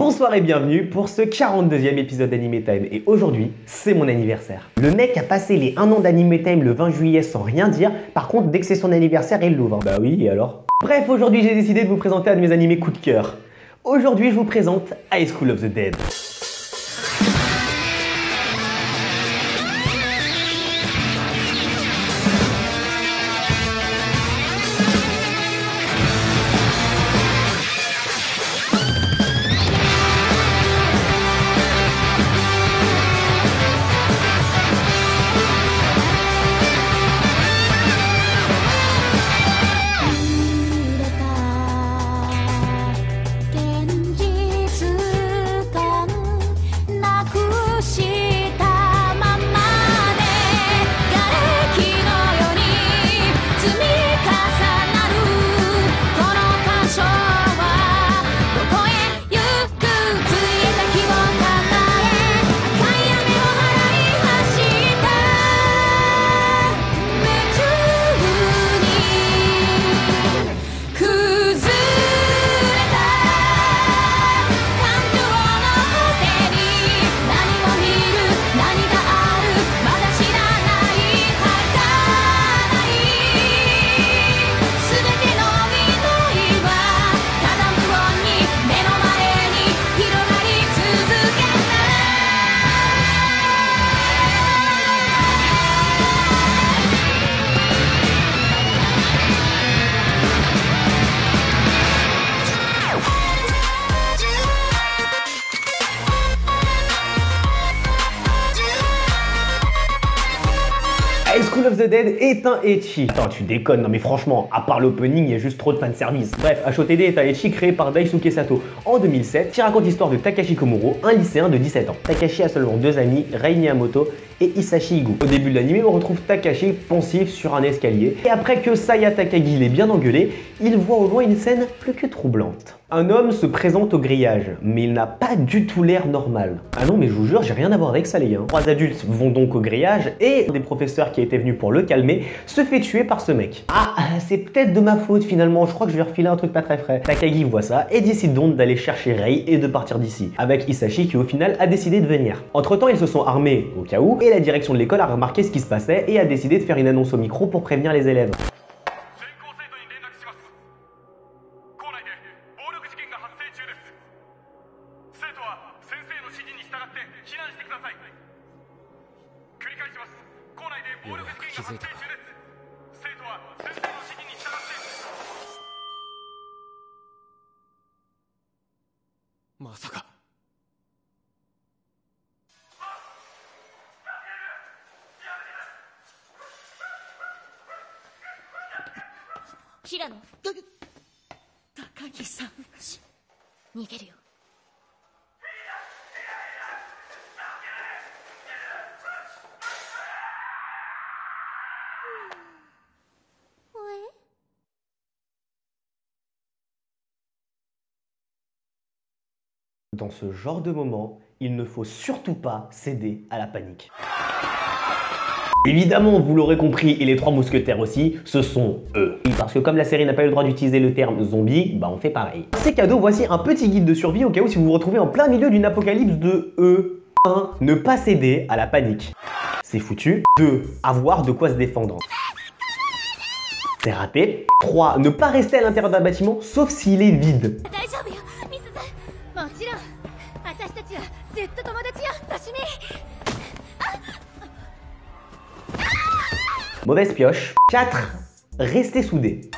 Bonsoir et bienvenue pour ce 42e épisode d'Anime Time et aujourd'hui c'est mon anniversaire. Le mec a passé les 1 an d'Anime Time le 20 juillet sans rien dire, par contre dès que c'est son anniversaire il l'ouvre. Bah oui et alors? Bref, aujourd'hui j'ai décidé de vous présenter un de mes animés coup de cœur. Aujourd'hui je vous présente High School of the Dead. High School of the Dead est un ecchi. Attends, tu déconnes, non mais franchement, à part l'opening, il y a juste trop de fanservice. Bref, HOTD est un ecchi créé par Daisuke Sato en 2007 qui raconte l'histoire de Takashi Komuro, un lycéen de 17 ans. Takashi a seulement 2 amis, Rei Miyamoto et Hisashi Igu. Au début de l'anime, on retrouve Takashi pensif sur un escalier. Et après que Saya Takagi l'ait bien engueulé, il voit au loin une scène plus que troublante. Un homme se présente au grillage, mais il n'a pas du tout l'air normal. Ah non mais je vous jure, j'ai rien à voir avec ça les gars. 3 adultes vont donc au grillage et un des professeurs qui était venu pour le calmer se fait tuer par ce mec. Ah, c'est peut-être de ma faute finalement, je crois que je vais refiler un truc pas très frais. Takagi voit ça et décide donc d'aller chercher Rei et de partir d'ici, avec Hisashi qui au final a décidé de venir. Entre temps, ils se sont armés au cas où et la direction de l'école a remarqué ce qui se passait et a décidé de faire une annonce au micro pour prévenir les élèves. Hirano, Takagi-san, 逃げるよ。Dans ce genre de moment, il ne faut surtout pas céder à la panique. Évidemment, vous l'aurez compris, et les 3 mousquetaires aussi, ce sont eux. Parce que comme la série n'a pas eu le droit d'utiliser le terme zombie, bah on fait pareil. C'est cadeau, voici un petit guide de survie au cas où si vous vous retrouvez en plein milieu d'une apocalypse de E. 1. Ne pas céder à la panique. C'est foutu. 2. Avoir de quoi se défendre. C'est raté. 3. Ne pas rester à l'intérieur d'un bâtiment, sauf s'il est vide. Mauvaise pioche. 4. Rester soudé.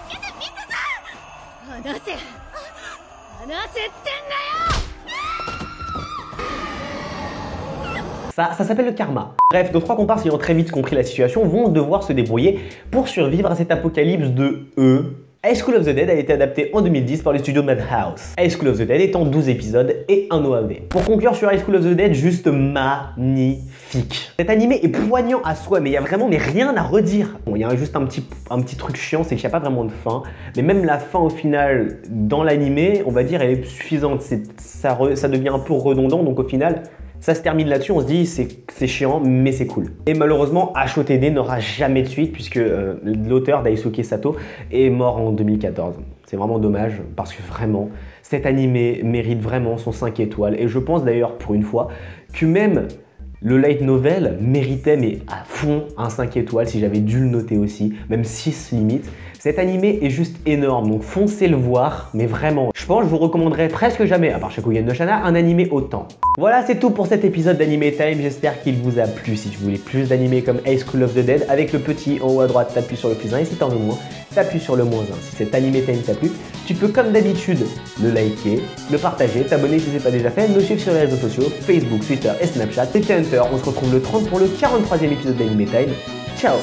Ça s'appelle le karma. Bref, nos 3 comparses ayant très vite compris la situation vont devoir se débrouiller pour survivre à cette apocalypse de E. High School of the Dead a été adapté en 2010 par le studio Madhouse. High School of the Dead étant 12 épisodes et un OAV. Pour conclure sur High School of the Dead, juste magnifique. Cet animé est poignant à soi, mais il y a vraiment rien à redire. Bon, il y a juste un petit truc chiant, c'est qu'il n'y a pas vraiment de fin. Mais même la fin au final, dans l'animé, on va dire, elle est suffisante. Ça devient un peu redondant, donc au final, Ça se termine là-dessus, on se dit c'est chiant, mais c'est cool. Et malheureusement, HOTD n'aura jamais de suite puisque l'auteur Daisuke Sato est mort en 2014. C'est vraiment dommage parce que vraiment, cet animé mérite vraiment son 5 étoiles. Et je pense d'ailleurs pour une fois que même le light novel méritait mais à fond un 5 étoiles si j'avais dû le noter aussi, même 6 limite. Cet animé est juste énorme, donc foncez le voir, mais vraiment, je pense que je vous recommanderais presque jamais, à part Shakugan no Shana, un animé autant. Voilà, c'est tout pour cet épisode d'Anime Time, j'espère qu'il vous a plu. Si vous voulez plus d'animés comme High School of the Dead, avec le petit en haut à droite, t'appuies sur le plus 1, et si t'en veux moins, t'appuies sur le moins 1. Si cet Anime Time t'a plu, tu peux comme d'habitude le liker, le partager, t'abonner si c'est pas déjà fait, nous suivre sur les réseaux sociaux, Facebook, Twitter et Snapchat. C'était Hunter, on se retrouve le 30 pour le 43e épisode d'Anime Time. Ciao.